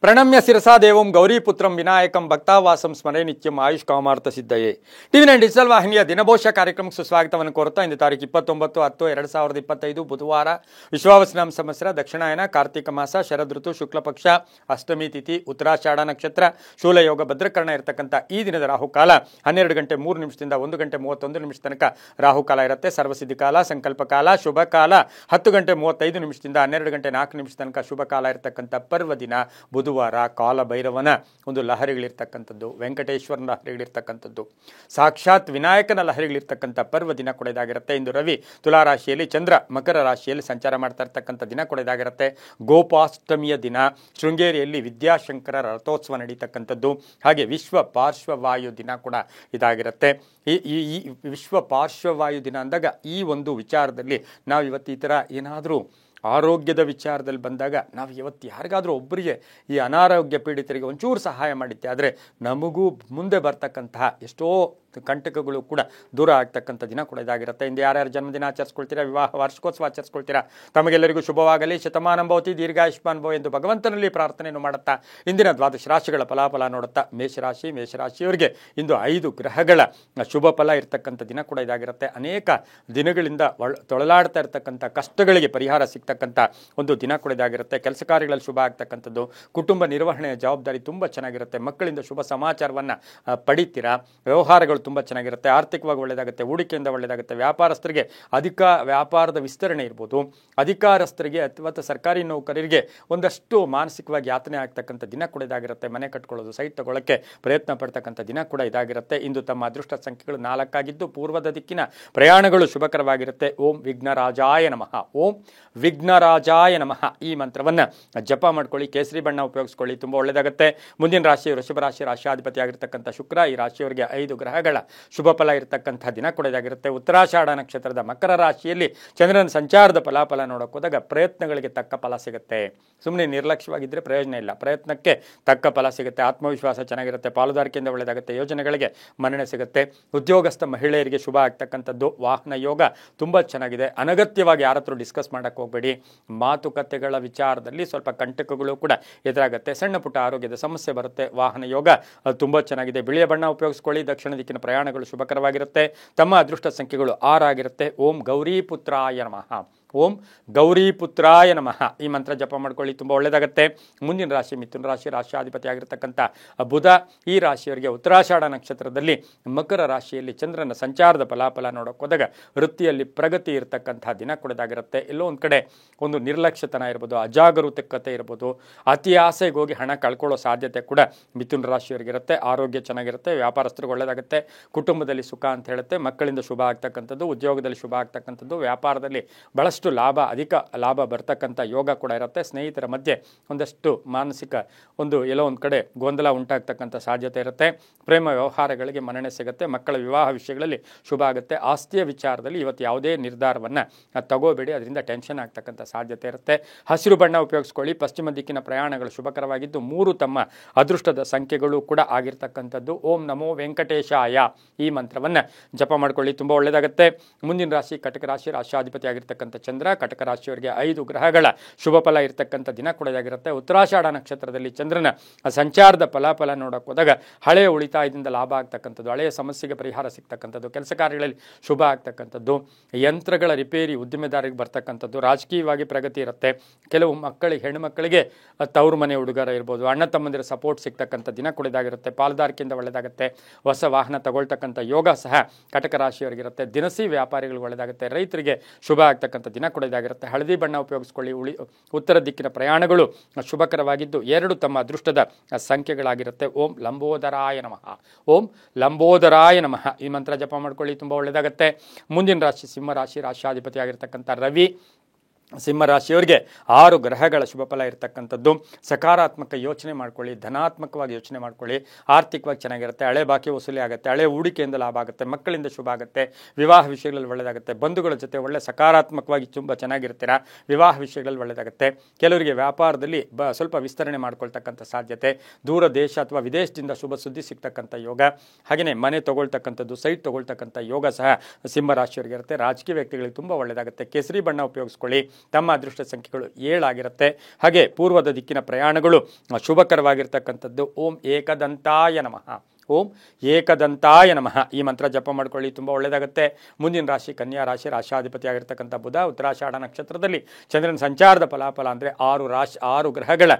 ಪ್ರಣಮ್ಯ ಶಿರಸಾ ದೇವಂ ಗೌರೀಪುತ್ರಂ ವಿನಾಯಕಂ ಭಕ್ತಾವಾಸಂ ಸ್ಮರೇ ನಿತ್ಯಂ ಆಯುಷ್ ಕಾಮಾರ್ಥ ಸಿದ್ಧಯೇ. ಟಿವಿ9 ಡಿಜಿಟಲ್ ವಾಹಿನಿಯ ದಿನಭೋಷ ಕಾರ್ಯಕ್ರಮಕ್ಕೆ ಸುಸ್ವಾಗತವನ್ನು ಕೋರುತ್ತಾ ಇಂದು ತಾರೀಕು 29/10/2025 ಬುಧವಾರ ವಿಶ್ವಾವಸುನಾಮ ಸಂವತ್ಸರ ದಕ್ಷಿಣಾಯನ ಕಾರ್ತಿಕ ಮಾಸ ಶರದ್ ಋತು ಶುಕ್ಲ ಪಕ್ಷ ಅಷ್ಟಮಿ ತಿಥಿ ಉತ್ತರಾಷಾಢ ನಕ್ಷತ್ರ ಶೂಲಯೋಗ ಭದ್ರಕರ್ಣ ಇರತಕ್ಕಂಥ ಈ ದಿನದ ರಾಹುಕಾಲ 12 ಗಂಟೆ 3 ನಿಮಿಷದಿಂದ 1 ಗಂಟೆ 31 ನಿಮಿಷ ತನಕ ರಾಹುಕಾಲ ಇರುತ್ತೆ. ಸರ್ವಸಿದ್ಧಿ ಕಾಲ, ಸಂಕಲ್ಪ ಕಾಲ, ಶುಭ ಕಾಲ 10 ಗಂಟೆ 35 ನಿಮಿಷದಿಂದ 12 ಗಂಟೆ 4 ನಿಮಿಷ ತನಕ ಶುಭ ಕಾಲ ಇರತಕ್ಕಂಥ ಪರ್ವದಿನ ಬುಧವಾರ. ಕಾಲಭೈರವನ ಒಂದು ಲಹರಿಗಳಿರ್ತಕ್ಕಂಥದ್ದು, ವೆಂಕಟೇಶ್ವರನ ಲಹರಿಗಳಿರ್ತಕ್ಕಂಥದ್ದು, ಸಾಕ್ಷಾತ್ ವಿನಾಯಕನ ಲಹರಿಗಳಿರ್ತಕ್ಕಂಥ ಪರ್ವ ದಿನ ಕೂಡ ಇದಾಗಿರುತ್ತೆ. ಇಂದು ರವಿ ತುಲಾ ರಾಶಿಯಲ್ಲಿ, ಚಂದ್ರ ಮಕರ ರಾಶಿಯಲ್ಲಿ ಸಂಚಾರ ಮಾಡ್ತಾ ಇರ್ತಕ್ಕಂಥ ದಿನ ಕೂಡ ಇದಾಗಿರುತ್ತೆ. ಗೋಪಾಷ್ಟಮಿಯ ದಿನ ಶೃಂಗೇರಿಯಲ್ಲಿ ವಿದ್ಯಾಶಂಕರ ರಥೋತ್ಸವ ನಡೀತಕ್ಕಂಥದ್ದು. ಹಾಗೆ ವಿಶ್ವ ಪಾರ್ಶ್ವವಾಯು ದಿನ ಕೂಡ ಇದಾಗಿರುತ್ತೆ. ಈ ವಿಶ್ವ ಪಾರ್ಶ್ವವಾಯು ದಿನ ಅಂದಾಗ ಈ ಒಂದು ವಿಚಾರದಲ್ಲಿ ನಾವು ಇವತ್ತು ಈ ಥರ ಏನಾದರೂ ಆರೋಗ್ಯದ ವಿಚಾರದಲ್ಲಿ ಬಂದಾಗ ನಾವು ಇವತ್ತು ಯಾರಿಗಾದರೂ ಒಬ್ಬರಿಗೆ ಈ ಅನಾರೋಗ್ಯ ಪೀಡಿತರಿಗೆ ಒಂಚೂರು ಸಹಾಯ ಮಾಡಿದ್ದೆ ಆದರೆ ನಮಗೂ ಮುಂದೆ ಬರ್ತಕ್ಕಂತಹ ಎಷ್ಟೋ ಕಂಟಕಗಳು ಕೂಡ ದೂರ ಆಗ್ತಕ್ಕಂಥ ದಿನ ಕೂಡ ಇದಾಗಿರುತ್ತೆ. ಇಂದು ಯಾರ್ಯಾರು ಜನ್ಮದಿನ ಆಚರಿಸ್ಕೊಳ್ತೀರಾ, ವಿವಾಹ ವಾರ್ಷಿಕೋತ್ಸವ ಆಚರಿಸ್ಕೊಳ್ತೀರಾ, ತಮಗೆಲ್ಲರಿಗೂ ಶುಭವಾಗಲಿ, ಶತಮಾನಂ ಭವತಿ, ದೀರ್ಘಾಯುಷ್ಮಾನ್ ಭವ ಎಂದು ಭಗವಂತನಲ್ಲಿ ಪ್ರಾರ್ಥನೆಯನ್ನು ಮಾಡುತ್ತಾ ಇಂದಿನ ದ್ವಾದಶ ರಾಶಿಗಳ ಫಲಾಫಲ ನೋಡುತ್ತಾ ಮೇಷರಾಶಿಯವರಿಗೆ ಇಂದು 5 ಗ್ರಹಗಳ ಶುಭ ಫಲ ಇರ್ತಕ್ಕಂಥ ದಿನ ಕೂಡ ಇದಾಗಿರುತ್ತೆ. ಅನೇಕ ದಿನಗಳಿಂದ ತೊಳಲಾಡ್ತಾ ಇರ್ತಕ್ಕಂಥ ಕಷ್ಟಗಳಿಗೆ ಪರಿಹಾರ ಸಿಗ್ತಕ್ಕಂಥ ಒಂದು ದಿನ ಕೂಡ ಇದಾಗಿರುತ್ತೆ. ಕೆಲಸ ಕಾರ್ಯಗಳಲ್ಲಿ ಶುಭ ಆಗ್ತಕ್ಕಂಥದ್ದು, ಕುಟುಂಬ ನಿರ್ವಹಣೆಯ ಜವಾಬ್ದಾರಿ ತುಂಬ ಚೆನ್ನಾಗಿರುತ್ತೆ. ಮಕ್ಕಳಿಂದ ಶುಭ ಸಮಾಚಾರವನ್ನು ಪಡಿತೀರಾ, ವ್ಯವಹಾರಗಳು ತುಂಬ ಚೆನ್ನಾಗಿರುತ್ತೆ, ಆರ್ಥಿಕವಾಗಿ ಒಳ್ಳೆಯದಾಗುತ್ತೆ, ಹೂಡಿಕೆಯಿಂದ ಒಳ್ಳೆಯದಾಗುತ್ತೆ. ವ್ಯಾಪಾರಸ್ಥರಿಗೆ ವ್ಯಾಪಾರದ ವಿಸ್ತರಣೆ ಇರ್ಬೋದು, ಅಧಿಕಾರಸ್ಥರಿಗೆ ಅಥವಾ ಸರ್ಕಾರಿ ನೌಕರರಿಗೆ ಒಂದಷ್ಟು ಮಾನಸಿಕವಾಗಿ ಯಾತನೆ ಆಗ್ತಕ್ಕಂಥ ದಿನ ಕೂಡ ಇದಾಗಿರುತ್ತೆ. ಮನೆ ಕಟ್ಕೊಳ್ಳೋದು, ಸೈಟ್ ತಗೊಳ್ಳೋಕ್ಕೆ ಪ್ರಯತ್ನ ಪಡ್ತಕ್ಕಂಥ ದಿನ ಕೂಡ ಇದಾಗಿರುತ್ತೆ. ಇಂದು ತಮ್ಮ ಅದೃಷ್ಟ ಸಂಖ್ಯೆಗಳು 4 ಆಗಿದ್ದು ಪೂರ್ವದ ದಿಕ್ಕಿನ ಪ್ರಯಾಣಗಳು ಶುಭಕರವಾಗಿರುತ್ತೆ. ಓಂ ವಿಘ್ನರಾಜಾಯ ನಮಃ, ಓಂ ವಿಘ್ನರಾಜಾಯ ನಮಃ ಈ ಮಂತ್ರವನ್ನು ಜಪ ಮಾಡ್ಕೊಳ್ಳಿ. ಕೇಸರಿ ಬಣ್ಣ ಉಪಯೋಗಿಸ್ಕೊಳ್ಳಿ, ತುಂಬ ಒಳ್ಳೆಯದಾಗುತ್ತೆ. ಮುಂದಿನ ರಾಶಿ ವೃಷಭ ರಾಶಿ, ರಾಶಿಯಾಧಿಪತಿ ಆಗಿರ್ತಕ್ಕಂಥ ಶುಕ್ರ. ಈ ರಾಶಿಯವರಿಗೆ 5 ಗ್ರಹಗಳ ಶುಭ ಫಲ ಇರತಕ್ಕಂಥ ದಿನ ಕೂಡ ಇದಾಗಿರುತ್ತೆ. ಉತ್ತರಾಷಾಢ ನಕ್ಷತ್ರದ ಮಕರ ರಾಶಿಯಲ್ಲಿ ಚಂದ್ರನ ಸಂಚಾರದ ಫಲಾಫಲ ನೋಡೋಕೆ ಹೋದಾಗ ಪ್ರಯತ್ನಗಳಿಗೆ ತಕ್ಕ ಫಲ ಸಿಗುತ್ತೆ. ಸುಮ್ಮನೆ ನಿರ್ಲಕ್ಷ್ಯವಾಗಿದ್ದರೆ ಪ್ರಯೋಜನ ಇಲ್ಲ, ಪ್ರಯತ್ನಕ್ಕೆ ತಕ್ಕ ಫಲ ಸಿಗುತ್ತೆ. ಆತ್ಮವಿಶ್ವಾಸ ಚೆನ್ನಾಗಿರುತ್ತೆ, ಪಾಲುದಾರಿಕೆಯಿಂದ ಒಳ್ಳೆಯದಾಗುತ್ತೆ, ಯೋಜನೆಗಳಿಗೆ ಮನ್ನಣೆ ಸಿಗುತ್ತೆ. ಉದ್ಯೋಗಸ್ಥ ಮಹಿಳೆಯರಿಗೆ ಶುಭ ಆಗ್ತಕ್ಕಂಥದ್ದು. ವಾಹನ ಯೋಗ ತುಂಬ ಚೆನ್ನಾಗಿದೆ. ಅನಗತ್ಯವಾಗಿ ಯಾರ ಹತ್ರ ಡಿಸ್ಕಸ್ ಮಾಡೋಕ್ಕೆ ಹೋಗಬೇಡಿ. ಮಾತುಕತೆಗಳ ವಿಚಾರದಲ್ಲಿ ಸ್ವಲ್ಪ ಕಂಟಕಗಳು ಕೂಡ ಎದುರಾಗುತ್ತೆ. ಸಣ್ಣ ಪುಟ್ಟ ಆರೋಗ್ಯದ ಸಮಸ್ಯೆ ಬರುತ್ತೆ. ವಾಹನ ಯೋಗ ತುಂಬ ಚೆನ್ನಾಗಿದೆ. ಬಿಳಿಯ ಬಣ್ಣ ಉಪಯೋಗಿಸ್ಕೊಳ್ಳಿ. ದಕ್ಷಿಣ ದಿಕ್ಕಿನ ಪ್ರಯಾಣಗಳು ಶುಭಕರವಾಗಿರುತ್ತೆ. ತಮ್ಮ ಅದೃಷ್ಟ ಸಂಖ್ಯೆಗಳು 6 ಆಗಿರುತ್ತೆ. ಓಂ ಗೌರೀಪುತ್ರಾಯ ನಮಃ, ಓಂ ಗೌರೀಪುತ್ರಾಯ ನಮಃ ಈ ಮಂತ್ರ ಜಪ ಮಾಡ್ಕೊಳ್ಳಿ, ತುಂಬ ಒಳ್ಳೆಯದಾಗುತ್ತೆ. ಮುಂದಿನ ರಾಶಿ ಮಿಥುನ ರಾಶಿ, ರಾಶಿಯಾಧಿಪತಿ ಆಗಿರ್ತಕ್ಕಂಥ ಬುಧ. ಈ ರಾಶಿಯವರಿಗೆ ಉತ್ತರಾಷಾಢ ನಕ್ಷತ್ರದಲ್ಲಿ ಮಕರ ರಾಶಿಯಲ್ಲಿ ಚಂದ್ರನ ಸಂಚಾರದ ಫಲಾಫಲ ನೋಡೋಕೆ ಹೋದಾಗ ವೃತ್ತಿಯಲ್ಲಿ ಪ್ರಗತಿ ಇರತಕ್ಕಂಥ ದಿನ ಕೊಡೋದಾಗಿರುತ್ತೆ. ಎಲ್ಲೋ ಒಂದು ಕಡೆ ಒಂದು ನಿರ್ಲಕ್ಷ್ಯತನ ಇರ್ಬೋದು, ಅಜಾಗರೂಕತೆ ಇರ್ಬೋದು, ಅತಿ ಆಸೆಗೆ ಹೋಗಿ ಹಣ ಕಳ್ಕೊಳ್ಳೋ ಸಾಧ್ಯತೆ ಕೂಡ ಮಿಥುನ ರಾಶಿಯವರಿಗಿರುತ್ತೆ. ಆರೋಗ್ಯ ಚೆನ್ನಾಗಿರುತ್ತೆ, ವ್ಯಾಪಾರಸ್ಥರಿಗೆ ಒಳ್ಳೆಯದಾಗುತ್ತೆ, ಕುಟುಂಬದಲ್ಲಿ ಸುಖ ಅಂತ ಹೇಳುತ್ತೆ, ಮಕ್ಕಳಿಂದ ಶುಭ ಆಗ್ತಕ್ಕಂಥದ್ದು, ಉದ್ಯೋಗದಲ್ಲಿ ಶುಭ ಆಗ್ತಕ್ಕಂಥದ್ದು, ವ್ಯಾಪಾರದಲ್ಲಿ ಬಹಳಷ್ಟು ಅಧಿಕ ಲಾಭ ಬರ್ತಕ್ಕಂಥ ಯೋಗ ಕೂಡ ಇರುತ್ತೆ. ಸ್ನೇಹಿತರ ಮಧ್ಯೆ ಒಂದಷ್ಟು ಮಾನಸಿಕ ಎಲ್ಲೋ ಒಂದು ಕಡೆ ಗೊಂದಲ ಉಂಟಾಗ್ತಕ್ಕಂಥ ಸಾಧ್ಯತೆ ಇರುತ್ತೆ. ಪ್ರೇಮ ವ್ಯವಹಾರಗಳಿಗೆ ಮನ್ನಣೆ ಸಿಗುತ್ತೆ. ಮಕ್ಕಳ ವಿವಾಹ ವಿಷಯಗಳಲ್ಲಿ ಶುಭ ಆಗುತ್ತೆ. ಆಸ್ತಿಯ ವಿಚಾರದಲ್ಲಿ ಇವತ್ತು ಯಾವುದೇ ನಿರ್ಧಾರವನ್ನು ತಗೋಬೇಡಿ, ಅದರಿಂದ ಟೆನ್ಷನ್ ಆಗ್ತಕ್ಕಂಥ ಸಾಧ್ಯತೆ ಇರುತ್ತೆ. ಹಸಿರು ಬಣ್ಣ ಉಪಯೋಗಿಸ್ಕೊಳ್ಳಿ. ಪಶ್ಚಿಮ ದಿಕ್ಕಿನ ಪ್ರಯಾಣಗಳು ಶುಭಕರವಾಗಿದ್ದು 3 ತಮ್ಮ ಅದೃಷ್ಟದ ಸಂಖ್ಯೆಗಳು ಕೂಡ ಆಗಿರ್ತಕ್ಕಂಥದ್ದು. ಓಂ ನಮೋ ವೆಂಕಟೇಶಾಯ ಈ ಮಂತ್ರವನ್ನು ಜಪ ಮಾಡ್ಕೊಳ್ಳಿ, ತುಂಬ ಒಳ್ಳೆಯದಾಗುತ್ತೆ. ಮುಂದಿನ ರಾಶಿ ಕಟಕ ರಾಶಿ, ರಾಶಿಯಾಧಿಪತಿ ಆಗಿರ್ತಕ್ಕಂಥ ಚಂದ್ರ. ಕಟಕ ರಾಶಿಯವರಿಗೆ 5 ಗ್ರಹಗಳ ಶುಭ ಫಲ ಇರತಕ್ಕಂಥ ದಿನ ಕೂಡ ಇದಾಗಿರುತ್ತೆ. ಉತ್ತರಾಷಾಢ ನಕ್ಷತ್ರದಲ್ಲಿ ಚಂದ್ರನ ಸಂಚಾರದ ಫಲಾಫಲ ನೋಡೋಕೆ ಹೋದಾಗ ಹಳೆಯ ಉಳಿತಾಯದಿಂದ ಲಾಭ ಆಗ್ತಕ್ಕಂಥದ್ದು, ಹಳೆಯ ಸಮಸ್ಯೆಗೆ ಪರಿಹಾರ ಸಿಗ್ತಕ್ಕಂಥದ್ದು, ಕೆಲಸ ಕಾರ್ಯಗಳಲ್ಲಿ ಶುಭ ಆಗ್ತಕ್ಕಂಥದ್ದು, ಯಂತ್ರಗಳ ರಿಪೇರಿ ಉದ್ದಿಮೆದಾರರಿಗೆ ಬರ್ತಕ್ಕಂಥದ್ದು, ರಾಜಕೀಯವಾಗಿ ಪ್ರಗತಿ ಇರುತ್ತೆ. ಕೆಲವು ಹೆಣ್ಣುಮಕ್ಕಳಿಗೆ ತವರು ಮನೆ ಹುಡುಗರ ಇರ್ಬೋದು, ಅಣ್ಣ ತಮ್ಮಂದಿರ ಸಪೋರ್ಟ್ ಸಿಗ್ತಕ್ಕಂಥ ದಿನ ಕೂಡ ಇದಾಗಿರುತ್ತೆ. ಪಾಲುದಾರಿಕೆಯಿಂದ ಒಳ್ಳೆಯದಾಗುತ್ತೆ. ಹೊಸ ವಾಹನ ತಗೊಳ್ತಕ್ಕಂಥ ಯೋಗ ಸಹ ಕಟಕ ರಾಶಿಯವರಿಗಿರುತ್ತೆ. ದಿನಸಿ ವ್ಯಾಪಾರಿಗಳು ಒಳ್ಳೆಯದಾಗುತ್ತೆ. ರೈತರಿಗೆ ಶುಭ ಆಗ್ತಕ್ಕಂಥ ದಿನ ಕೂಡ ಇದಾಗಿರುತ್ತೆ. ಹಳದಿ ಬಣ್ಣ ಉಪಯೋಗಿಸ್ಕೊಳ್ಳಿ. ಉತ್ತರ ದಿಕ್ಕಿನ ಪ್ರಯಾಣಗಳು ಶುಭಕರವಾಗಿದ್ದು 2 ತಮ್ಮ ಅದೃಷ್ಟದ ಸಂಖ್ಯೆಗಳಾಗಿರುತ್ತೆ. ಓಂ ಲಂಬೋದರಾಯ ನಮಃ, ಓಂ ಲಂಬೋದರಾಯ ನಮಃ ಈ ಮಂತ್ರ ಜಪ ಮಾಡ್ಕೊಳ್ಳಿ, ತುಂಬ ಒಳ್ಳೆಯದಾಗುತ್ತೆ. ಮುಂದಿನ ರಾಶಿ ಸಿಂಹ ರಾಶಿ, ರಾಶಿಯಾಧಿಪತಿ ಆಗಿರ್ತಕ್ಕಂಥ ರವಿ. ಸಿಂಹರಾಶಿಯವರಿಗೆ 6 ಗ್ರಹಗಳ ಶುಭ ಫಲ ಇರತಕ್ಕಂಥದ್ದು. ಸಕಾರಾತ್ಮಕ ಯೋಚನೆ ಮಾಡ್ಕೊಳ್ಳಿ, ಧನಾತ್ಮಕವಾಗಿ ಯೋಚನೆ ಮಾಡ್ಕೊಳ್ಳಿ. ಆರ್ಥಿಕವಾಗಿ ಚೆನ್ನಾಗಿರುತ್ತೆ. ಹಳೆ ಬಾಕಿ ವಸೂಲಿ ಆಗುತ್ತೆ. ಹಳೆ ಹೂಡಿಕೆಯಿಂದ ಲಾಭ ಆಗುತ್ತೆ. ಮಕ್ಕಳಿಂದ ಶುಭ ಆಗುತ್ತೆ. ವಿವಾಹ ವಿಷಯಗಳಲ್ಲಿ ಒಳ್ಳೆಯದಾಗುತ್ತೆ. ಬಂಧುಗಳ ಜೊತೆ ಒಳ್ಳೆ ಸಕಾರಾತ್ಮಕವಾಗಿ ತುಂಬ ಚೆನ್ನಾಗಿರ್ತೀರಾ. ವಿವಾಹ ವಿಷಯಗಳಲ್ಲಿ ಒಳ್ಳೆಯದಾಗುತ್ತೆ. ಕೆಲವರಿಗೆ ವ್ಯಾಪಾರದಲ್ಲಿ ಸ್ವಲ್ಪ ವಿಸ್ತರಣೆ ಮಾಡ್ಕೊಳ್ತಕ್ಕಂಥ ಸಾಧ್ಯತೆ, ದೂರ ದೇಶ ಅಥವಾ ವಿದೇಶದಿಂದ ಶುಭ ಸುದ್ದಿ ಸಿಗ್ತಕ್ಕಂಥ ಯೋಗ, ಹಾಗೆಯೇ ಮನೆ ತೊಗೊಳ್ತಕ್ಕಂಥದ್ದು, ಸೈಟ್ ತೊಗೊಳ್ತಕ್ಕಂಥ ಯೋಗ ಸಹ ಸಿಂಹರಾಶಿಯವರಿಗೆ ಇರುತ್ತೆ. ರಾಜಕೀಯ ವ್ಯಕ್ತಿಗಳಿಗೆ ತುಂಬ ಒಳ್ಳೆಯದಾಗುತ್ತೆ. ಕೇಸರಿ ಬಣ್ಣ ಉಪಯೋಗಿಸ್ಕೊಳ್ಳಿ. ತಮ್ಮ ಅದೃಷ್ಟ ಸಂಖ್ಯೆಗಳು 7 ಆಗಿರುತ್ತೆ. ಹಾಗೆ ಪೂರ್ವದ ದಿಕ್ಕಿನ ಪ್ರಯಾಣಗಳು ಶುಭಕರವಾಗಿರ್ತಕ್ಕಂಥದ್ದು. ಓಂ ಏಕದಂತಾಯ ನಮಃ. ಓಂ ಏಕದಂತಾಯ ನಮಃ ಈ ಮಂತ್ರ ಜಪ ಮಾಡ್ಕೊಳ್ಳಿ, ತುಂಬ ಒಳ್ಳೆಯದಾಗುತ್ತೆ. ಮುಂದಿನ ರಾಶಿ ಕನ್ಯಾ ರಾಶಿ, ರಾಶಾಧಿಪತಿ ಆಗಿರ್ತಕ್ಕಂಥ ಬುಧ. ಉತ್ತರಾಷಾಢ ನಕ್ಷತ್ರದಲ್ಲಿ ಚಂದ್ರನ ಸಂಚಾರದ ಫಲಾಫಲ ಅಂದರೆ 6 ಗ್ರಹಗಳ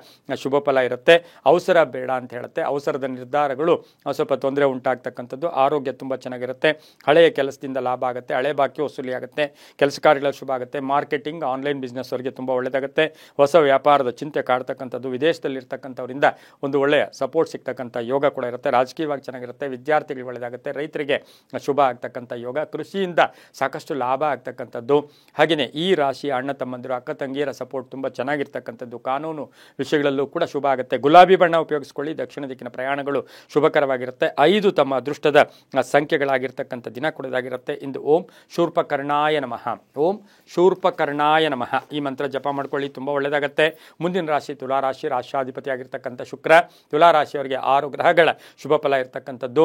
ಶುಭ ಫಲ ಇರುತ್ತೆ. ಅವಸರ ಬೇಡ ಅಂತ ಹೇಳುತ್ತೆ. ಅವಸರದ ನಿರ್ಧಾರಗಳು ಸ್ವಲ್ಪ ತೊಂದರೆ ಉಂಟಾಗ್ತಕ್ಕಂಥದ್ದು. ಆರೋಗ್ಯ ತುಂಬ ಚೆನ್ನಾಗಿರುತ್ತೆ. ಹಳೆಯ ಕೆಲಸದಿಂದ ಲಾಭ ಆಗುತ್ತೆ. ಹಳೆ ಬಾಕಿ ವಸೂಲಿ ಆಗುತ್ತೆ. ಕೆಲಸ ಕಾರ್ಯಗಳ ಶುಭ ಆಗುತ್ತೆ. ಮಾರ್ಕೆಟಿಂಗ್, ಆನ್ಲೈನ್ ಬಿಸ್ನೆಸ್ ಅವರಿಗೆ ತುಂಬ ಒಳ್ಳೆಯದಾಗುತ್ತೆ. ಹೊಸ ವ್ಯಾಪಾರದ ಚಿಂತೆ ಕಾಡ್ತಕ್ಕಂಥದ್ದು. ವಿದೇಶದಲ್ಲಿರ್ತಕ್ಕಂಥವರಿಂದ ಒಂದು ಒಳ್ಳೆಯ ಸಪೋರ್ಟ್ ಸಿಗ್ತಕ್ಕಂಥ ಯೋಗ ಕೂಡ ಇರುತ್ತೆ. ರಾಜಕೀಯವಾಗಿ ಚೆನ್ನಾಗಿರುತ್ತೆ. ವಿದ್ಯಾರ್ಥಿಗಳಿಗೆ ಒಳ್ಳೆಯದಾಗುತ್ತೆ. ರೈತರಿಗೆ ಶುಭ ಆಗ್ತಕ್ಕಂಥ ಯೋಗ. ಕೃಷಿಯಿಂದ ಸಾಕಷ್ಟು ಲಾಭ ಆಗ್ತಕ್ಕಂಥದ್ದು. ಹಾಗೆಯೇ ಈ ರಾಶಿಯ ಅಣ್ಣ ತಮ್ಮಂದಿರು, ಅಕ್ಕ ತಂಗಿಯರ ಸಪೋರ್ಟ್ ತುಂಬ ಚೆನ್ನಾಗಿರ್ತಕ್ಕಂಥದ್ದು. ಕಾನೂನು ವಿಷಯಗಳಲ್ಲೂ ಕೂಡ ಶುಭ ಆಗುತ್ತೆ. ಗುಲಾಬಿ ಬಣ್ಣ ಉಪಯೋಗಿಸ್ಕೊಳ್ಳಿ. ದಕ್ಷಿಣ ದಿಕ್ಕಿನ ಪ್ರಯಾಣಗಳು ಶುಭಕರವಾಗಿರುತ್ತೆ. 5 ತಮ್ಮ ಅದೃಷ್ಟದ ಸಂಖ್ಯೆಗಳಾಗಿರ್ತಕ್ಕಂಥ ದಿನ ಕೊಡೋದಾಗಿರುತ್ತೆ. ಇಂದು ಓಂ ಶೂರ್ಪಕರ್ಣಾಯ ನಮಃ. ಓಂ ಶೂರ್ಪಕರ್ಣಾಯ ನಮಃ ಈ ಮಂತ್ರ ಜಪ ಮಾಡ್ಕೊಳ್ಳಿ, ತುಂಬ ಒಳ್ಳೆಯದಾಗುತ್ತೆ. ಮುಂದಿನ ರಾಶಿ ತುಲಾರಾಶಿ, ರಾಶಾಧಿಪತಿ ಆಗಿರ್ತಕ್ಕಂಥ ಶುಕ್ರ. ತುಲಾರಾಶಿಯವರಿಗೆ 6 ಗ್ರಹಗಳ ಶುಭ ಫಲ ಇರ್ತಕ್ಕಂಥದ್ದು.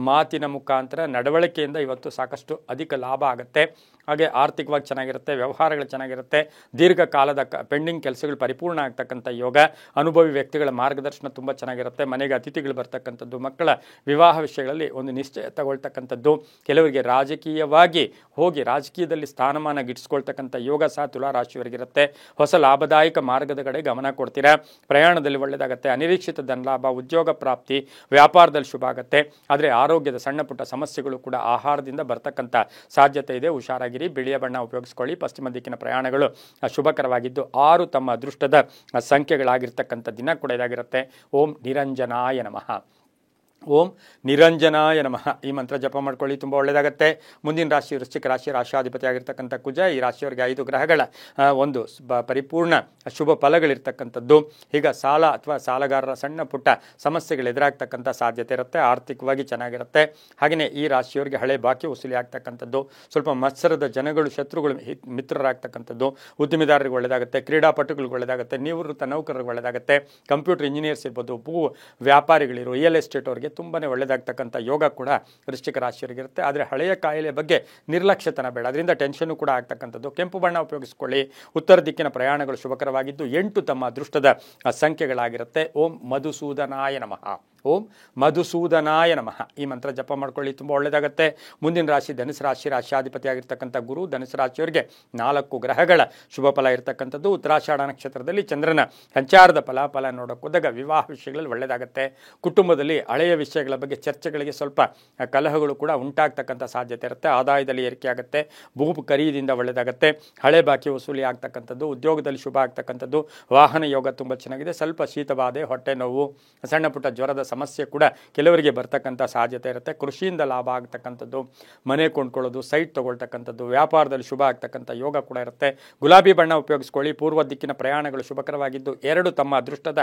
ಮಾತಿನ ಮುಖಾಂತರ, ನಡವಳಿಕೆಯಿಂದ ಇವತ್ತು ಸಾಕಷ್ಟು ಅಧಿಕ ಲಾಭ ಆಗುತ್ತೆ. ಹಾಗೆ ಆರ್ಥಿಕವಾಗಿ ಚೆನ್ನಾಗಿರುತ್ತೆ. ವ್ಯವಹಾರಗಳು ಚೆನ್ನಾಗಿರುತ್ತೆ. ದೀರ್ಘಕಾಲದ ಪೆಂಡಿಂಗ್ ಕೆಲಸಗಳು ಪರಿಪೂರ್ಣ ಆಗ್ತಕ್ಕಂಥ ಯೋಗ. ಅನುಭವಿ ವ್ಯಕ್ತಿಗಳ ಮಾರ್ಗದರ್ಶನ ತುಂಬ ಚೆನ್ನಾಗಿರುತ್ತೆ. ಮನೆಗೆ ಅತಿಥಿಗಳು ಬರ್ತಕ್ಕಂಥದ್ದು. ಮಕ್ಕಳ ವಿವಾಹ ವಿಷಯಗಳಲ್ಲಿ ಒಂದು ನಿಶ್ಚಯ ತಗೊಳ್ತಕ್ಕಂಥದ್ದು. ಕೆಲವರಿಗೆ ರಾಜಕೀಯವಾಗಿ ಹೋಗಿ ರಾಜಕೀಯದಲ್ಲಿ ಸ್ಥಾನಮಾನ ಗಿಟ್ಟಿಸ್ಕೊಳ್ತಕ್ಕಂಥ ಯೋಗ ಸಹ ತುಲಾರಾಶಿಯವರಿಗಿರುತ್ತೆ. ಹೊಸ ಲಾಭದಾಯಕ ಮಾರ್ಗದ ಕಡೆ ಗಮನ ಕೊಡ್ತೀರಾ. ಪ್ರಯಾಣದಲ್ಲಿ ಒಳ್ಳೆಯದಾಗುತ್ತೆ. ಅನಿರೀಕ್ಷಿತ ಧನಲಾಭ, ಉದ್ಯೋಗ ಪ್ರಾಪ್ತಿ, ವ್ಯಾಪಾರದಲ್ಲಿ ಶುಭ ಆಗುತ್ತೆ. ಆದರೆ ಆರೋಗ್ಯದ ಸಣ್ಣ ಪುಟ್ಟ ಸಮಸ್ಯೆಗಳು ಕೂಡ ಆಹಾರದಿಂದ ಬರ್ತಕ್ಕಂಥ ಸಾಧ್ಯತೆ ಇದೆ. ಹುಷಾರಾಗಿರಿ. ಬಿಳಿಯ ಬಣ್ಣ ಉಪಯೋಗಿಸ್ಕೊಳ್ಳಿ. ಪಶ್ಚಿಮ ದಿಕ್ಕಿನ ಪ್ರಯಾಣಗಳು ಶುಭಕರವಾಗಿದ್ದು 6 ತಮ್ಮ ಅದೃಷ್ಟದ ಸಂಖ್ಯೆಗಳಾಗಿರ್ತಕ್ಕಂಥ ದಿನ ಕೂಡ ಇದಾಗಿರುತ್ತೆ. ಓಂ ನಿರಂಜನಾಯ ನಮಃ. ಓಂ ನಿರಂಜನಾಯ ನಮಃ ಈ ಮಂತ್ರ ಜಪ ಮಾಡ್ಕೊಳ್ಳಿ, ತುಂಬ ಒಳ್ಳೆಯದಾಗುತ್ತೆ. ಮುಂದಿನ ರಾಶಿ ವೃಶ್ಚಿಕ ರಾಶಿ, ರಾಶಾಧಿಪತಿ ಆಗಿರ್ತಕ್ಕಂಥ ಕುಜ. ಈ ರಾಶಿಯವರಿಗೆ 5 ಗ್ರಹಗಳ ಒಂದು ಪರಿಪೂರ್ಣ ಶುಭ ಫಲಗಳಿರ್ತಕ್ಕಂಥದ್ದು. ಈಗ ಸಾಲ ಅಥವಾ ಸಾಲಗಾರರ ಸಣ್ಣ ಪುಟ್ಟ ಸಮಸ್ಯೆಗಳು ಎದುರಾಗ್ತಕ್ಕಂಥ ಸಾಧ್ಯತೆ ಇರುತ್ತೆ. ಆರ್ಥಿಕವಾಗಿ ಚೆನ್ನಾಗಿರುತ್ತೆ. ಹಾಗೆಯೇ ಈ ರಾಶಿಯವರಿಗೆ ಹಳೆ ಬಾಕಿ ವಸೂಲಿ ಆಗ್ತಕ್ಕಂಥದ್ದು. ಸ್ವಲ್ಪ ಮತ್ಸರದ ಜನಗಳು, ಶತ್ರುಗಳು ಮಿತ್ರರಾಗ್ತಕ್ಕಂಥದ್ದು. ಉದ್ಯಮಿದಾರರಿಗೆ ಒಳ್ಳೆಯದಾಗುತ್ತೆ. ಕ್ರೀಡಾಪಟುಗಳಿಗೆ ಒಳ್ಳೆಯದಾಗುತ್ತೆ. ನಿವೃತ್ತ ನೌಕರರಿಗೆ ಒಳ್ಳೆಯದಾಗುತ್ತೆ. ಕಂಪ್ಯೂಟರ್ ಇಂಜಿನಿಯರ್ಸ್ ಇರ್ಬೋದು, ವ್ಯಾಪಾರಿಗಳಿರು, ರಿಯಲ್ ಎಸ್ಟೇಟ್ ಅವರಿಗೆ ತುಂಬಾ ಒಳ್ಳೆಯದಾಗ್ತಕ್ಕಂಥ ಯೋಗ ಕೂಡ ವೃಶ್ಚಿಕ ರಾಶಿಯವರಿಗಿರುತ್ತೆ. ಆದರೆ ಹಳೆಯ ಕಾಯಿಲೆ ಬಗ್ಗೆ ನಿರ್ಲಕ್ಷ್ಯತನ ಬೇಡ, ಅದರಿಂದ ಟೆನ್ಷನ್ ಕೂಡ ಆಗ್ತಕ್ಕಂಥದ್ದು. ಕೆಂಪು ಬಣ್ಣ ಉಪಯೋಗಿಸಿಕೊಳ್ಳಿ. ಉತ್ತರ ದಿಕ್ಕಿನ ಪ್ರಯಾಣಗಳು ಶುಭಕರವಾಗಿದ್ದು 8 ತಮ್ಮ ಅದೃಷ್ಟದ ಸಂಖ್ಯೆಗಳಾಗಿರುತ್ತೆ. ಓಂ ಮಧುಸೂದನಾಯ ನಮಃ. ಓಂ ಮಧುಸೂದನಾಯ ನಮಃ ಈ ಮಂತ್ರ ಜಪ ಮಾಡ್ಕೊಳ್ಳಿ, ತುಂಬ ಒಳ್ಳೆಯದಾಗುತ್ತೆ. ಮುಂದಿನ ರಾಶಿ ಧನುಸು ರಾಶಿ, ರಾಶಿಯಾಧಿಪತಿ ಆಗಿರ್ತಕ್ಕಂಥ ಗುರು. ಧನುಸು ರಾಶಿಯವರಿಗೆ 4 ಗ್ರಹಗಳ ಶುಭ ಫಲ ಇರತಕ್ಕಂಥದ್ದು. ಉತ್ತರಾಷಾಢ ನಕ್ಷತ್ರದಲ್ಲಿ ಚಂದ್ರನ ಸಂಚಾರದ ಫಲಾಫಲ ನೋಡೋಕೆ ಹೋದಾಗ ವಿವಾಹ ವಿಷಯಗಳಲ್ಲಿ ಒಳ್ಳೆಯದಾಗುತ್ತೆ. ಕುಟುಂಬದಲ್ಲಿ ಹಳೆಯ ವಿಷಯಗಳ ಬಗ್ಗೆ ಚರ್ಚೆಗಳಿಗೆ ಸ್ವಲ್ಪ ಕಲಹಗಳು ಕೂಡ ಉಂಟಾಗ್ತಕ್ಕಂಥ ಸಾಧ್ಯತೆ ಇರುತ್ತೆ. ಆದಾಯದಲ್ಲಿ ಏರಿಕೆ ಆಗುತ್ತೆ. ಭೂ ಖರೀದಿಯಿಂದ ಒಳ್ಳೆಯದಾಗುತ್ತೆ. ಹಳೆ ಬಾಕಿ ವಸೂಲಿ ಆಗ್ತಕ್ಕಂಥದ್ದು. ಉದ್ಯೋಗದಲ್ಲಿ ಶುಭ ಆಗ್ತಕ್ಕಂಥದ್ದು. ವಾಹನ ಯೋಗ ತುಂಬ ಚೆನ್ನಾಗಿದೆ. ಸ್ವಲ್ಪ ಶೀತಬಾಧೆ, ಹೊಟ್ಟೆ ನೋವು, ಸಣ್ಣ ಪುಟ್ಟ ಜ್ವರದ ಸಮಸ್ಯೆ ಕೂಡ ಕೆಲವರಿಗೆ ಬರ್ತಕ್ಕಂಥ ಸಾಧ್ಯತೆ ಇರುತ್ತೆ. ಕೃಷಿಯಿಂದ ಲಾಭ ಆಗ್ತಕ್ಕಂಥದ್ದು. ಮನೆ ಕೊಂಡ್ಕೊಳ್ಳೋದು, ಸೈಟ್ ತಗೊಳ್ತಕ್ಕಂಥದ್ದು, ವ್ಯಾಪಾರದಲ್ಲಿ ಶುಭ ಆಗ್ತಕ್ಕಂಥ ಯೋಗ ಕೂಡ ಇರುತ್ತೆ. ಗುಲಾಬಿ ಬಣ್ಣ ಉಪಯೋಗಿಸ್ಕೊಳ್ಳಿ. ಪೂರ್ವ ದಿಕ್ಕಿನ ಪ್ರಯಾಣಗಳು ಶುಭಕರವಾಗಿದ್ದು 2 ತಮ್ಮ ಅದೃಷ್ಟದ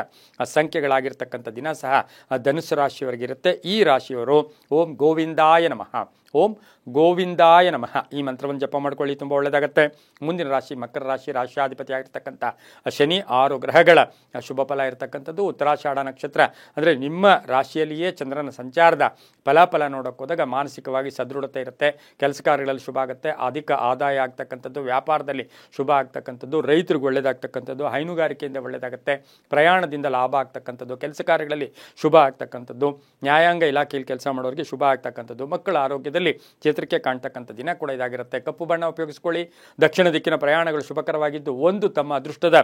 ಸಂಖ್ಯೆಗಳಾಗಿರ್ತಕ್ಕಂಥ ದಿನ ಸಹ ಧನುಸು ರಾಶಿಯವರಿಗಿರುತ್ತೆ. ಈ ರಾಶಿಯವರು ಓಂ ಗೋವಿಂದಾಯ ನಮಃ. ಓಂ ಗೋವಿಂದಾಯ ನಮಃ ಈ ಮಂತ್ರವನ್ನು ಜಪ ಮಾಡ್ಕೊಳ್ಳಿ, ತುಂಬ ಒಳ್ಳೆಯದಾಗುತ್ತೆ. ಮುಂದಿನ ರಾಶಿ ಮಕರ ರಾಶಿ, ರಾಶಿಯಾಧಿಪತಿ ಆಗಿರ್ತಕ್ಕಂಥ ಶನಿ. 6 ಗ್ರಹಗಳ ಶುಭ ಫಲ ಇರತಕ್ಕಂಥದ್ದು. ಉತ್ತರಾಷಾಢ ನಕ್ಷತ್ರ ಅಂದರೆ ನಿಮ್ಮ ರಾಶಿಯಲ್ಲಿಯೇ ಚಂದ್ರನ ಸಂಚಾರದ ಫಲಾಫಲ ನೋಡೋಕೆ ಹೋದಾಗ ಮಾನಸಿಕವಾಗಿ ಸದೃಢತೆ ಇರುತ್ತೆ. ಕೆಲಸ ಕಾರ್ಯಗಳಲ್ಲಿ ಶುಭ ಆಗುತ್ತೆ. ಅಧಿಕ ಆದಾಯ ಆಗ್ತಕ್ಕಂಥದ್ದು. ವ್ಯಾಪಾರದಲ್ಲಿ ಶುಭ ಆಗ್ತಕ್ಕಂಥದ್ದು. ರೈತರಿಗೆ ಒಳ್ಳೆಯದಾಗ್ತಕ್ಕಂಥದ್ದು. ಹೈನುಗಾರಿಕೆಯಿಂದ ಒಳ್ಳೆಯದಾಗುತ್ತೆ. ಪ್ರಯಾಣದಿಂದ ಲಾಭ ಆಗ್ತಕ್ಕಂಥದ್ದು. ಕೆಲಸ ಕಾರ್ಯಗಳಲ್ಲಿ ಶುಭ ಆಗ್ತಕ್ಕಂಥದ್ದು. ನ್ಯಾಯಾಂಗ ಇಲಾಖೆಯಲ್ಲಿ ಕೆಲಸ ಮಾಡೋರಿಗೆ ಶುಭ ಆಗ್ತಕ್ಕಂಥದ್ದು. ಮಕ್ಕಳ ಆರೋಗ್ಯದಲ್ಲಿ ಚೇತರಿಕೆ ಕಾಣ್ತಕ್ಕಂಥ ದಿನ ಕೂಡ ಇದಾಗಿರುತ್ತೆ. ಕಪ್ಪು ಬಣ್ಣ ಉಪಯೋಗಿಸ್ಕೊಳ್ಳಿ. ದಕ್ಷಿಣ ದಿಕ್ಕಿನ ಪ್ರಯಾಣಗಳು ಶುಭಕರವಾಗಿದ್ದು 1 ತಮ್ಮ ಅದೃಷ್ಟದ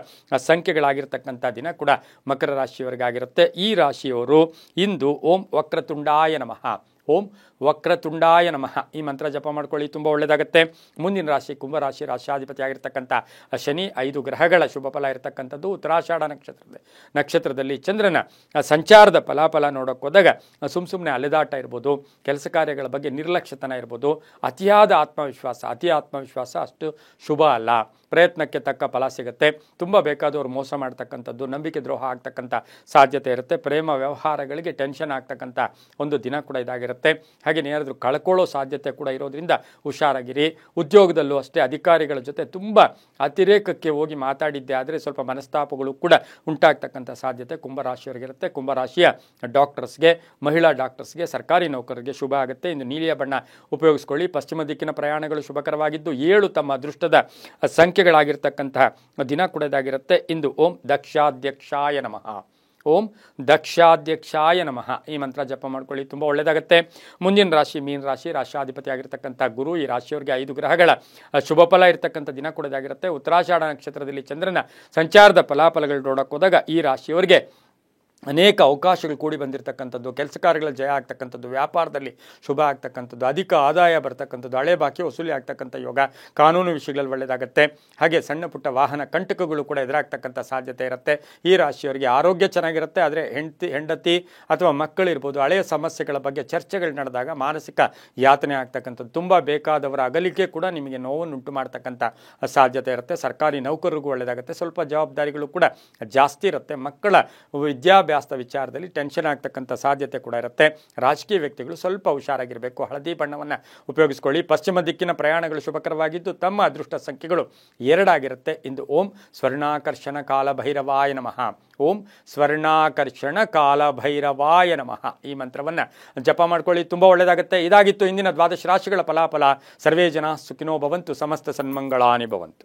ಸಂಖ್ಯೆಗಳಾಗಿರ್ತಕ್ಕಂಥ ದಿನ ಕೂಡ ಮಕರ ರಾಶಿಯವರಿಗಾಗಿರುತ್ತೆ. ಈ ರಾಶಿಯವರು ಇಂದು ಓಂ ವಕ್ರತುಂಡಾಯ ನಮಃ. ಓಂ ವಕ್ರತುಂಡಾಯ ನಮಃ ಈ ಮಂತ್ರ ಜಪ ಮಾಡ್ಕೊಳ್ಳಿ, ತುಂಬ ಒಳ್ಳೆಯದಾಗುತ್ತೆ. ಮುಂದಿನ ರಾಶಿ ಕುಂಭರಾಶಿ, ರಾಶಿಯಾಧಿಪತಿ ಆಗಿರ್ತಕ್ಕಂಥ ಶನಿ. 5 ಗ್ರಹಗಳ ಶುಭ ಫಲ ಇರತಕ್ಕಂಥದ್ದು. ಉತ್ತರಾಷಾಢ ನಕ್ಷತ್ರದಲ್ಲಿ ಚಂದ್ರನ ಸಂಚಾರದ ಫಲಾಫಲ ನೋಡೋಕೆ ಹೋದಾಗ ಸುಮ್ಮನೆ ಅಲೆದಾಟ ಇರ್ಬೋದು, ಕೆಲಸ ಕಾರ್ಯಗಳ ಬಗ್ಗೆ ನಿರ್ಲಕ್ಷ್ಯತನ ಇರ್ಬೋದು, ಅತಿಯಾದ ಆತ್ಮವಿಶ್ವಾಸ ಅಷ್ಟು ಶುಭ ಅಲ್ಲ. ಪ್ರಯತ್ನಕ್ಕೆ ತಕ್ಕ ಫಲ ಸಿಗುತ್ತೆ. ತುಂಬ ಬೇಕಾದವರು ಮೋಸ ಮಾಡ್ತಕ್ಕಂಥದ್ದು, ನಂಬಿಕೆ ದ್ರೋಹ ಆಗ್ತಕ್ಕಂಥ ಸಾಧ್ಯತೆ ಇರುತ್ತೆ. ಪ್ರೇಮ ವ್ಯವಹಾರಗಳಿಗೆ ಟೆನ್ಷನ್ ಆಗ್ತಕ್ಕಂಥ ಒಂದು ದಿನ ಕೂಡ ಇದಾಗಿರುತ್ತೆ. ಒಳ್ಳೆಯದಾಗುತ್ತೆ. ಹಾಗೆ ಏನಾದರೂ ಕಳ್ಕೊಳ್ಳೋ ಸಾಧ್ಯತೆ ಕೂಡ ಇರೋದ್ರಿಂದ ಹುಷಾರಾಗಿರಿ. ಉದ್ಯೋಗದಲ್ಲೂ ಅಷ್ಟೇ ಅಧಿಕಾರಿಗಳ ಜೊತೆ ತುಂಬ ಅತಿರೇಕಕ್ಕೆ ಹೋಗಿ ಮಾತಾಡಿದ್ದೆ ಆದರೆ ಸ್ವಲ್ಪ ಮನಸ್ತಾಪಗಳು ಕೂಡ ಉಂಟಾಗ್ತಕ್ಕಂಥ ಸಾಧ್ಯತೆ ಕುಂಭರಾಶಿಯವರಿಗಿರುತ್ತೆ. ಕುಂಭರಾಶಿಯ ಡಾಕ್ಟರ್ಸ್ಗೆ, ಮಹಿಳಾ ಡಾಕ್ಟರ್ಸ್ಗೆ, ಸರ್ಕಾರಿ ನೌಕರರಿಗೆ ಶುಭ ಆಗುತ್ತೆ. ಇಂದು ನೀಲಿಯ ಬಣ್ಣ ಉಪಯೋಗಿಸ್ಕೊಳ್ಳಿ. ಪಶ್ಚಿಮ ದಿಕ್ಕಿನ ಪ್ರಯಾಣಗಳು ಶುಭಕರವಾಗಿದ್ದು 7 ತಮ್ಮ ಅದೃಷ್ಟದ ಸಂಖ್ಯೆಗಳಾಗಿರ್ತಕ್ಕಂತಹ ದಿನ ಕೂಡ ಇದಾಗಿರುತ್ತೆ. ಇಂದು ಓಂ ದಕ್ಷಾಧ್ಯಕ್ಷಾಯ ನಮಃ, ಓಂ ದಕ್ಷಾಧ್ಯಕ್ಷಾಯ ನಮಃ ಈ ಮಂತ್ರ ಜಪ ಮಾಡ್ಕೊಳ್ಳಿ, ತುಂಬ ಒಳ್ಳೆಯದಾಗುತ್ತೆ. ಮುಂದಿನ ರಾಶಿ ಮೀನ ರಾಶಿ. ರಾಷ್ಟ್ರಾಧಿಪತಿ ಆಗಿರ್ತಕ್ಕಂಥ ಗುರು. ಈ ರಾಶಿಯವರಿಗೆ 5 ಗ್ರಹಗಳ ಶುಭ ಫಲ ಇರತಕ್ಕಂಥ ದಿನ ಕೂಡ ಇದಾಗಿರುತ್ತೆ. ಉತ್ತರಾಷಾಢ ನಕ್ಷತ್ರದಲ್ಲಿ ಚಂದ್ರನ ಸಂಚಾರದ ಫಲಾಫಲಗಳು ನೋಡಕ್ಕೆ ಹೋದಾಗ ಈ ರಾಶಿಯವರಿಗೆ ಅನೇಕ ಅವಕಾಶಗಳು ಕೂಡಿ ಬಂದಿರತಕ್ಕಂಥದ್ದು, ಕೆಲಸ ಕಾರ್ಯಗಳ ಜಯ ಆಗ್ತಕ್ಕಂಥದ್ದು, ವ್ಯಾಪಾರದಲ್ಲಿ ಶುಭ ಆಗ್ತಕ್ಕಂಥದ್ದು, ಅಧಿಕ ಆದಾಯ ಬರ್ತಕ್ಕಂಥದ್ದು, ಹಳೆ ಬಾಕಿ ವಸೂಲಿ ಆಗ್ತಕ್ಕಂಥ ಯೋಗ, ಕಾನೂನು ವಿಷಯಗಳಲ್ಲಿ ಒಳ್ಳೆಯದಾಗುತ್ತೆ. ಹಾಗೆ ಸಣ್ಣ ಪುಟ್ಟ ವಾಹನ ಕಂಟಕಗಳು ಕೂಡ ಎದುರಾಗ್ತಕ್ಕಂಥ ಸಾಧ್ಯತೆ ಇರುತ್ತೆ. ಈ ರಾಶಿಯವರಿಗೆ ಆರೋಗ್ಯ ಚೆನ್ನಾಗಿರುತ್ತೆ, ಆದರೆ ಹೆಂಡತಿ ಅಥವಾ ಮಕ್ಕಳಿರ್ಬೋದು ಹಳೆಯ ಸಮಸ್ಯೆಗಳ ಬಗ್ಗೆ ಚರ್ಚೆಗಳು ನಡೆದಾಗ ಮಾನಸಿಕ ಯಾತನೆ ಆಗ್ತಕ್ಕಂಥದ್ದು, ತುಂಬ ಬೇಕಾದವರ ಅಗಲಿಕೆ ಕೂಡ ನಿಮಗೆ ನೋವನ್ನು ಉಂಟು ಮಾಡ್ತಕ್ಕಂಥ ಸಾಧ್ಯತೆ ಇರುತ್ತೆ. ಸರ್ಕಾರಿ ನೌಕರರಿಗೂ ಒಳ್ಳೆಯದಾಗುತ್ತೆ. ಸ್ವಲ್ಪ ಜವಾಬ್ದಾರಿಗಳು ಕೂಡ ಜಾಸ್ತಿ ಇರುತ್ತೆ. ಮಕ್ಕಳ ವಿದ್ಯಾಭ್ಯಾಸ ವಿಚಾರದಲ್ಲಿ ಟೆನ್ಷನ್ ಆಗ್ತಕ್ಕಂಥ ಸಾಧ್ಯತೆ ಕೂಡ ಇರುತ್ತೆ. ರಾಜಕೀಯ ವ್ಯಕ್ತಿಗಳು ಸ್ವಲ್ಪ ಹುಷಾರಾಗಿರಬೇಕು. ಹಳದಿ ಬಣ್ಣವನ್ನು ಉಪಯೋಗಿಸ್ಕೊಳ್ಳಿ. ಪಶ್ಚಿಮ ದಿಕ್ಕಿನ ಪ್ರಯಾಣಗಳು ಶುಭಕರವಾಗಿದ್ದು ತಮ್ಮ ಅದೃಷ್ಟ ಸಂಖ್ಯೆಗಳು 2 ಆಗಿರುತ್ತೆ. ಇಂದು ಓಂ ಸ್ವರ್ಣಾಕರ್ಷಣ ಕಾಲ ಭೈರವಾಯ ನಮಃ, ಓಂ ಸ್ವರ್ಣಾಕರ್ಷಣ ಕಾಲ ಭೈರವಾಯ ನಮಃ ಈ ಮಂತ್ರವನ್ನು ಜಪ ಮಾಡ್ಕೊಳ್ಳಿ, ತುಂಬ ಒಳ್ಳೆಯದಾಗುತ್ತೆ. ಇದಾಗಿತ್ತು ಇಂದಿನ ದ್ವಾದಶ ರಾಶಿಗಳ ಫಲಾಫಲ. ಸರ್ವೇ ಜನ ಸುಖಿನೋ ಭವಂತು, ಸಮಸ್ತ ಸನ್ಮಂಗಳಾನಿ ಭವಂತು.